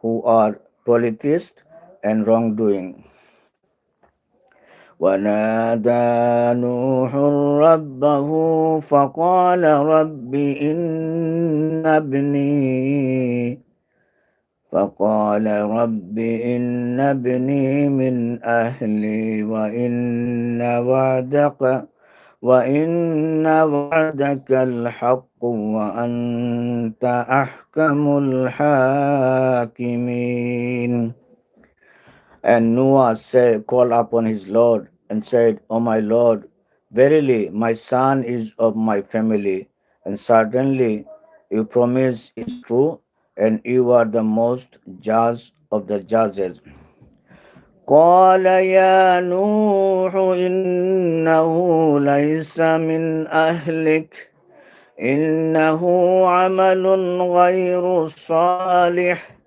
who are polytheists and wrongdoing. ونادى نوح ربه فقال رب إن ابني فقال رب إن ابني من أهلي وإن وعدك الحق وأنت أحكم الحاكمين. And Noah called upon his Lord and said, O my Lord, verily my son is of my family, and certainly your promise is true, and you are the most just of the judges. قال يا نوح إنه ليس من أهلك إنه عمل غير صالح